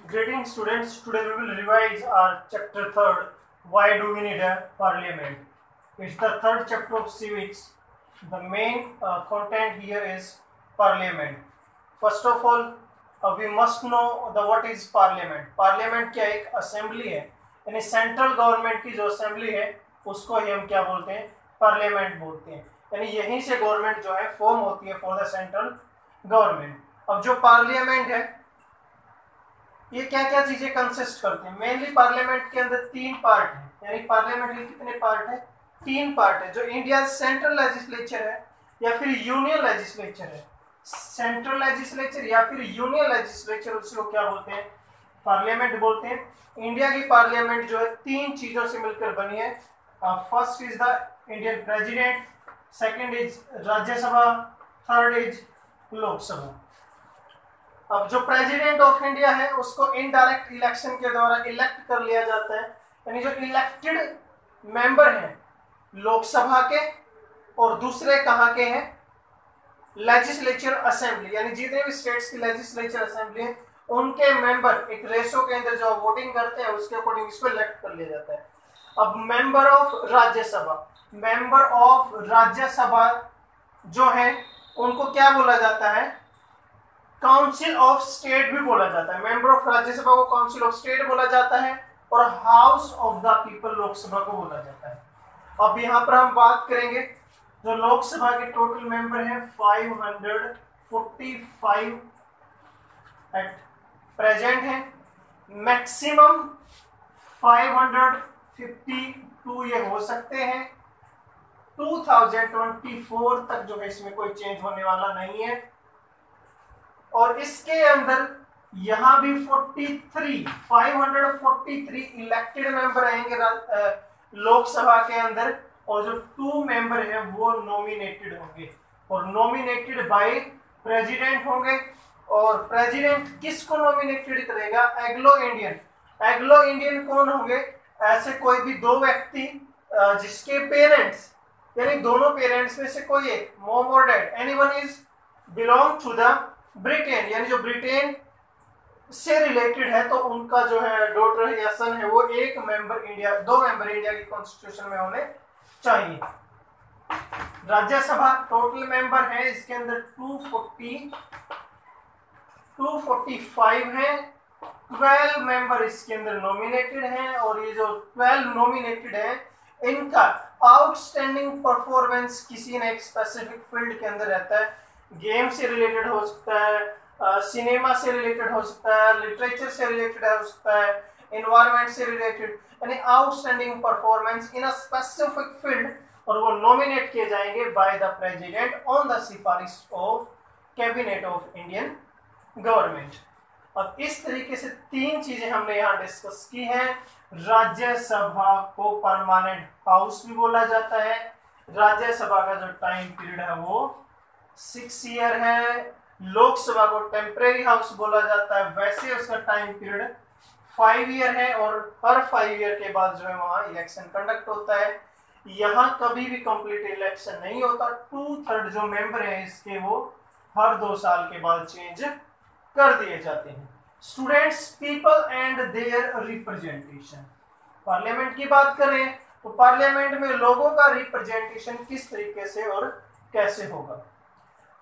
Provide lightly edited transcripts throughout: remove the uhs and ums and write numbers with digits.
Greetings students, today we will revise our chapter 3rd, why do we need a parliament. It's the third chapter of civics. The main content here is parliament. First of all, we must know what is parliament. Parliament क्या एक assembly है, यानी central government की जो assembly है उसको ही हम क्या बोलते हैं, पार्लियामेंट बोलते हैं। यानी यहीं से गवर्नमेंट जो है फॉर्म होती है फॉर द सेंट्रल गवर्नमेंट। अब जो पार्लियामेंट है ये क्या क्या चीजें कंसिस्ट करते हैं। मेनली पार्लियामेंट के अंदर तीन पार्ट है, यानी पार्लियामेंट के कितने पार्ट है, तीन पार्ट है। जो इंडिया सेंट्रल लेजिस्लेचर है या फिर यूनियन लेजिस्लेचर है, सेंट्रल लेजिस्लेचर या फिर यूनियन लेजिस्लेचर, उसको क्या बोलते हैं, पार्लियामेंट बोलते हैं। इंडिया की पार्लियामेंट जो है तीन चीजों से मिलकर बनी है। First is the Indian president, second is Rajya Sabha, third is Lok Sabha. अब जो प्रेसिडेंट ऑफ इंडिया है उसको इनडायरेक्ट इलेक्शन के द्वारा इलेक्ट कर लिया जाता है, यानी जो इलेक्टेड मेंबर हैं लोकसभा के और दूसरे कहाँ के हैं, लेजिस्लेचर असेंबली, यानी जितने भी स्टेट्स की लेजिस्लेचर असेंबली है उनके मेंबर एक रेशो के अंदर जो वोटिंग करते हैं उसके अकॉर्डिंग इसको इलेक्ट कर लिया जाता है। अब member of Rajya Sabha, member of Rajya Sabha जो है उनको क्या बोला जाता है, काउंसिल ऑफ स्टेट भी बोला जाता है। मेंबर ऑफ राज्यसभा को काउंसिल ऑफ स्टेट बोला जाता है और house of the people Lok Sabha को बोला जाता है। अब यहाँ पर हम बात करेंगे जो लोकसभा के टोटल मेंबर हैं 545 एट प्रेजेंट है, मैक्सिमम 552 ये हो सकते हैं। 2024 तक जो है इसमें कोई चेंज होने वाला नहीं है। और इसके अंदर यहां भी 543 इलेक्टेड मेंबर आएंगे लोकसभा के अंदर, और जो 2 मेंबर हैं वो नॉमिनेटेड होंगे और नॉमिनेटेड बाय प्रेसिडेंट होंगे। और प्रेसिडेंट किसको नॉमिनेटेड करेगा, एग्लो इंडियन। एग्लो इंडियन कौन होंगे, ऐसे कोई भी दो व्यक्ति जिसके पेरेंट्स, यानी दोनों पेरेंट्स में से कोई एक, मॉम और dad, anyone is belong to the Britain, यानी जो ब्रिटेन से रिलेटेड है तो उनका जो है डॉटर या सन है वो एक मेंबर इंडिया, 2 मेंबर इंडिया की कॉन्स्टिट्यूशन में होने चाहिए। राज्यसभा टोटल मेंबर है इसके अंदर 245 है, 12 मेंबर इसके अंदर नॉमिनेटेड हैं। और ये जो 12 नॉमिनेटेड है इनका आउटस्टैंडिंग परफॉर्मेंस किसी न एक स्पेसिफिक फील्ड के अंदर रहता है। गेम से रिलेटेड हो सकता है, सिनेमा से रिलेटेड हो सकता है, लिटरेचर से रिलेटेड हो सकता है, एनवायरनमेंट से रिलेटेड, यानी outstanding performance in a specific field, और वो नॉमिनेट किए जाएंगे by the president on the सिफारिश of cabinet of Indian government. अब इस तरीके से 3 चीजें हमने यहाँ डिस्कस की हैं। राज्यसभा को परमानेंट हाउस भी बोला जाता है, राज्यसभा का जो टाइम पीरियड है वो 6 ईयर है। लोकसभा को टेम्परेरी हाउस बोला जाता है, वैसे उसका टाइम पीरियड 5 ईयर है और हर 5 ईयर के बाद जो है वहां इलेक्शन कंडक्ट होता है। यहाँ कभी भी कंप्लीट इलेक्शन नहीं होता, 2/3 जो मेंबर हैं इसके वो हर 2 साल के बाद चेंज कर दिए जाते हैं। Students, people and their representation, parliament की बात करें तो पार्लियामेंट में लोगों का रिप्रेजेंटेशन किस तरीके से और कैसे होगा।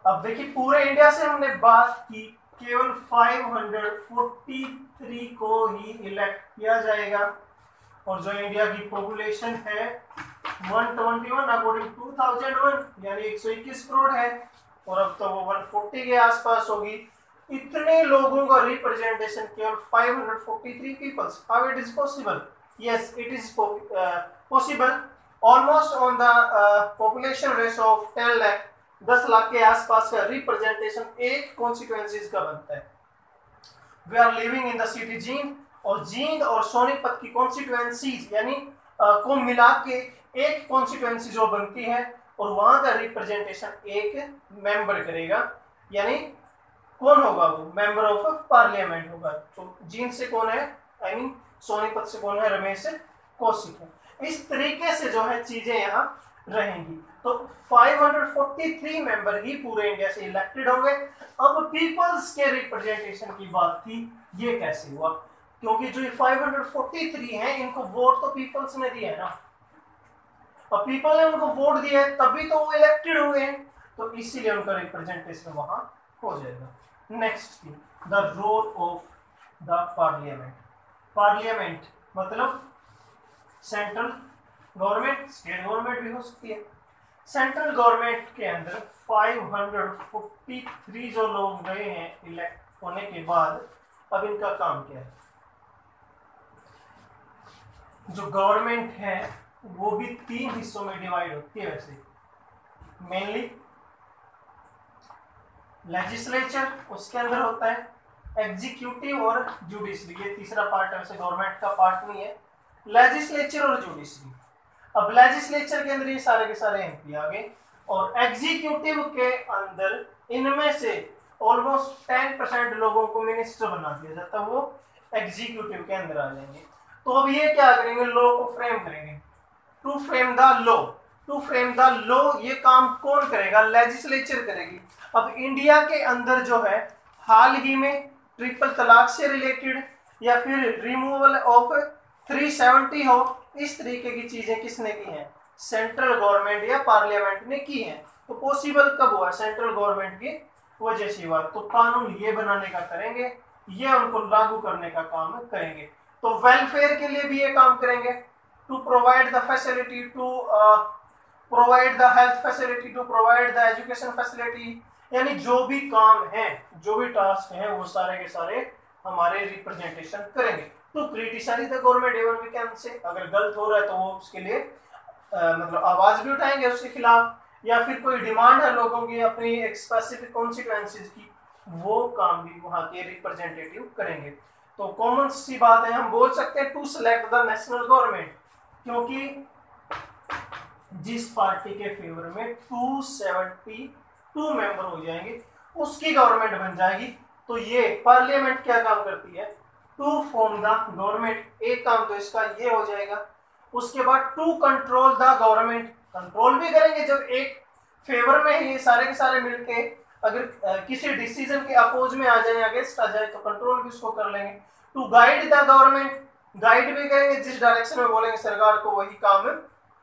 अब देखिए पूरे इंडिया से हमने बात की, केवल 543 को ही इलेक्ट किया जाएगा। और जो इंडिया की पॉपुलेशन है 121 अकॉर्डिंग 2001, यानी 121 करोड़ है, और अब तो वो 140 के आसपास होगी। इतने लोगों का रिप्रेजेंटेशन केवल 543 peoples, how it is possible? Yes, it is possible. Almost on the population ratio of 10 lakh, 10 lakh के आसपास का रिप्रेजेंटेशन एक कॉन्स्टिट्यूएंसीज का बनता है। We are living in the city Jind, और जींद और सोनीपत की कॉन्स्टिट्यूएंसीज यानी को मिला के एक कॉन्स्टिट्यूएंसी जो बनती है, और वहां का रिप्रेजेंटेशन एक मेंबर करेगा, यानी कौन होगा, वो मेंबर ऑफ पार्लियामेंट होगा। तो जींद से कौन है, आई मीन सोनीपत से कौन है, रमेश कौशिक है। इस तरीके से जो है चीजें यहाँ रहेंगी। तो 543 मेंबर ही पूरे इंडिया से इलेक्टेड होंगे। अब पीपल्स के रिप्रेजेंटेशन की बात थी, ये कैसे हुआ? क्योंकि जो 543 हैं इनको वोट तो पीपल्स ने दिया है ना, और पीपल ने उनको वोट दिया है तभी तो वो इलेक्टेड हुए हैं, तो इसीलिए उनका रिप्रेजेंटेशन वहां हो जाएगा। Next thing, the role of the parliament. Parliament मतलब सेंट्रल गवर्नमेंट, स्टेट गवर्नमेंट भी हो सकती है। सेंट्रल गवर्नमेंट के अंदर 543 जो लोग गए हैं इलेक्ट होने के बाद, अब इनका काम क्या है? जो गवर्नमेंट है वो भी 3 हिस्सों में डिवाइड होती है वैसे, मेनली लेजिस्लेचर, उसके अंदर होता है एग्जीक्यूटिव और जुडिशरी, ये तीसरा पार्ट है वैसे, गवर्नमेंट का पार्ट नहीं है, लेजिस्लेचर और जुडिशरी। अब लेजिस्लेचर के अंदर ये सारे के सारे एमपी आ गए, और एग्जीक्यूटिव के अंदर इनमें से ऑलमोस्ट 10% लोगों को मिनिस्टर बना दिया जाता है, वो एग्जीक्यूटिव के अंदर आ जाएंगे। तो अब ये क्या करेंगे? लॉ को फ्रेम करेंगे, to frame the law. To frame the law ये काम कौन करेगा? लेजिस्लेचर करेगी। अब इंडिया के अंदर जो है हाल ही में ट्रिपल तलाक से रिलेटेड या फिर रिमूवल ऑफ 370 हो, इस तरीके की चीजें किसने की हैं? सेंट्रल गवर्नमेंट या पार्लियामेंट ने की हैं। तो पॉसिबल कब हुआ? सेंट्रल गवर्नमेंट की वजह से हुआ। तो कानून ये बनाने का करेंगे, ये उनको लागू करने का काम करेंगे। तो वेलफेयर के लिए भी ये काम करेंगे, to provide the facility, to provide the health facility, to provide the education facility, यानी जो भी काम है, जो भी टास्क है, वो सारे के सारे हमारे रिप्रेजेंटेशन करेंगे। To criticise the government even we can say, अगर गलत हो रहा है तो वो उसके लिए मतलब आवाज भी उठाएंगे उसके खिलाफ, या फिर कोई डिमांड है लोगों की अपनी एक स्पेसिफिक कॉन्सिक्वेंसेज की, वो काम भी वहां के रिप्रेजेंटेटिव करेंगे। तो कॉमन सी बात है, हम बोल सकते हैं to select the national government, क्योंकि जिस पार्टी के फेवर में 272 मेंबर हो जाएंगे उसकी गवर्नमेंट बन जाएगी। तो ये पार्लियामेंट क्या काम करती है? टू फॉर्म द गवर्नमेंट, एक काम तो इसका ये हो जाएगा। उसके बाद to control the government, control भी करेंगे। जब एक फेवर में ये सारे के सारे मिलके अगर किसी डिसीजन के अपोज में आ जाए, अगेंस्ट आ जाए, तो कंट्रोल भी उसको कर लेंगे। To guide the government, guide भी करेंगे, जिस डायरेक्शन में बोलेंगे सरकार को वही काम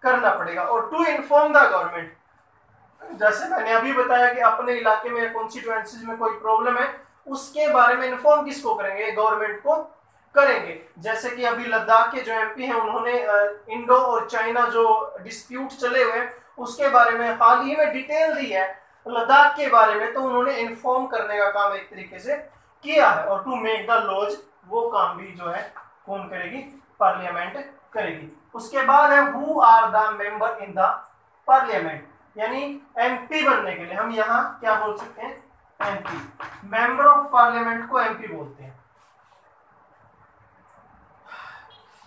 करना पड़ेगा। और टू इन्फॉर्म द गवर्नमेंट, जैसे मैंने अभी बताया कि अपने इलाके में कॉन्स्टिट्यूएंसीज में कोई प्रॉब्लम है, उसके बारे में इन्फॉर्म किसको करेंगे? गवर्नमेंट को करेंगे। जैसे कि अभी लद्दाख के जो एमपी हैं उन्होंने इंडो और चाइना जो डिस्प्यूट चले हुए हैं उसके बारे में हाल ही में डिटेल दी है लद्दाख के बारे में, तो उन्होंने इन्फॉर्म करने का काम एक तरीके से किया है। और टू मेक द लॉज, वो काम भी जो है कौन करेगी? पार्लियामेंट करेगी। उसके बाद है who are the member in the parliament, यानी एमपी बनने के लिए हम यहाँ क्या बोल सकते हैं? एमपी, मेंबर ऑफ पार्लियामेंट को एमपी बोलते हैं।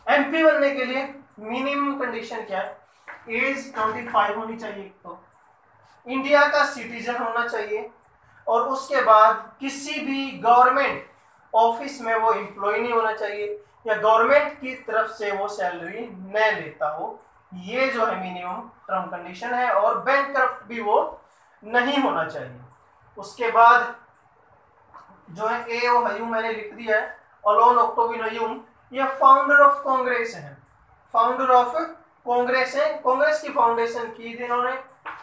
एमपी बनने के लिए मिनिमम कंडीशन क्या है? एज 25 होनी चाहिए, तो इंडिया का सिटीजन होना चाहिए, और उसके बाद किसी भी गवर्नमेंट ऑफिस में वो एम्प्लॉय नहीं होना चाहिए, या गवर्नमेंट की तरफ से वो सैलरी न लेता हो। ये जो है मिनिमम टर्म कंडीशन है, और बैंकक्रप्ट भी वो नहीं होना चाहिए। उसके बाद जो है ए ओ हयूम मैंने लिख दिया है, अलोन ऑक्टोविन हयूम, ये फाउंडर ऑफ कांग्रेस हैं, फाउंडर ऑफ कांग्रेस है। कांग्रेस की फाउंडेशन की थी इन्होंने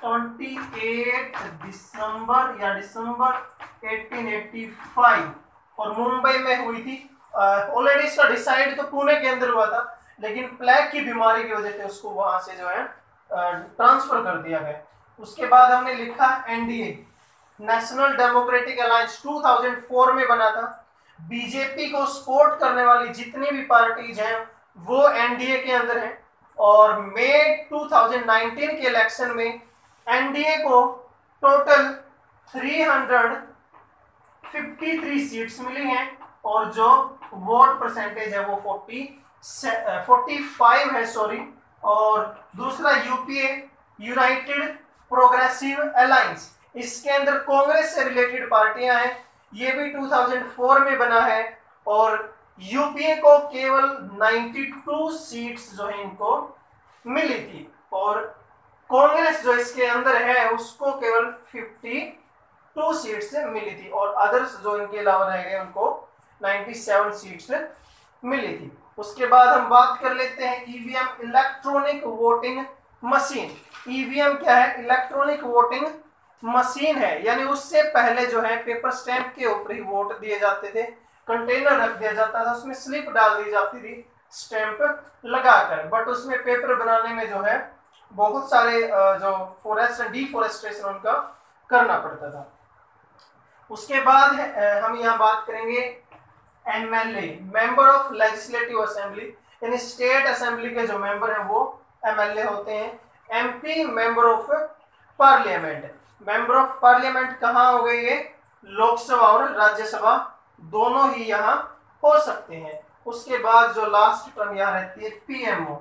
28 दिसंबर या दिसंबर 1885 और मुंबई में हुई थी। ऑलरेडी इसका डिसाइड तो पुणे के अंदर हुआ था, लेकिन प्लेग की बीमारी की वजह से उसको वहां से जो है ट्रांसफर कर दिया गया। उसके बाद हमने लिखा एनडीए, नेशनल डेमोक्रेटिक अलायंस, 2004 में बना था। बीजेपी को सपोर्ट करने वाली जितनी भी पार्टीज हैं वो एनडीए के अंदर हैं, और मई 2019 के इलेक्शन में एनडीए को टोटल 353 सीट्स मिली हैं, और जो वोट परसेंटेज है वो 45 है, सॉरी। और दूसरा यूपीए, यूनाइटेड प्रोग्रेसिव अलायंस, इसके अंदर कांग्रेस से रिलेटेड पार्टियां हैं, ये भी 2004 में बना है, और यूपीए को केवल 92 सीट्स जो है इनको मिली थी। और कांग्रेस जो इसके अंदर है उसको केवल 52 सीट्स मिली थी और अदर्स जो इनके अलावा रह गए उनको 97 सीट्स मिली थी। उसके बाद हम बात कर लेते हैं EVM, electronic voting machine. EVM क्या है? इलेक्ट्रॉनिक वोटिंग मशीन है, यानी उससे पहले जो है पेपर स्टैंप के ऊपर ही वोट दिए जाते थे, कंटेनर रख दिया जाता था, उसमें स्लिप डाल दी जाती थी स्टैंप लगाकर, बट उसमें पेपर बनाने में जो है बहुत सारे जो फॉरेस्ट डिफॉरेस्टेशन उनका करना पड़ता था। उसके बाद हम यहाँ बात करेंगे MLA, member of legislative assembly, यानी स्टेट असेंबली के जो मेंबर हैं वो एमएलए होते हैं। MP, member of parliament, member of parliament कहाँ हो गई? ये लोकसभा और राज्यसभा दोनों ही यहाँ हो सकते हैं। उसके बाद जो लास्ट टर्म यहाँ रहती है पीएमओ,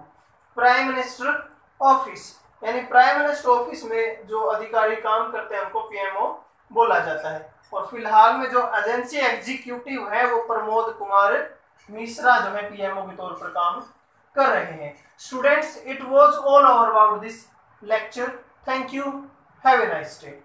प्राइम मिनिस्टर ऑफिस, यानी प्राइम मिनिस्टर ऑफिस में जो अधिकारी काम करते हैं उनको पीएमओ बोला जाता है। और फिलहाल में जो एजेंसी एग्जीक्यूटिव है वो प्रमोद कुमार मिश्रा जो है पीएमओ के तौर पर काम कर रहे हैं। Students, it was all over about this lecture. Thank you, have a nice day.